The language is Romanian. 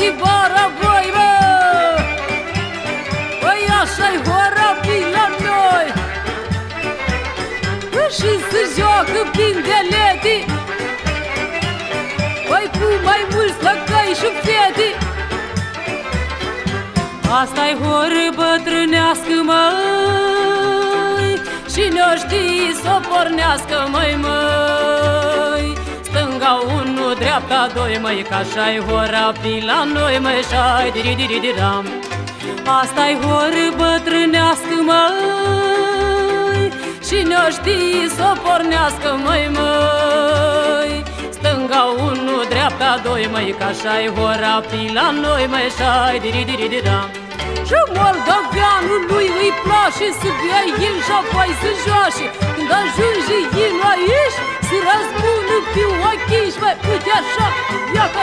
de bara, voi, mă! Păi așa-i hora la noi și se joacă bindelete, păi cu mai mulți lăcăi și fete. Asta-i horă bătrânească, măi, și ne-o știi să pornească, măi, măi. Stânga unu, dreapta doi, măi, că așa-i hora pe la noi, măi, și-ai diri-diri-diram. Asta-i horă bătrânească, măi, și ne-o știi să pornească, măi, măi. Stânga unu, dreapta doi, măi, că așa-i hora pe la noi, măi, și-ai diri-diri-diram. Și moldoveanul lui îi place să bea el și apoi să joace. Când ajunge el aici, se răzbună pe ochiși, măi, uite așa, ia ca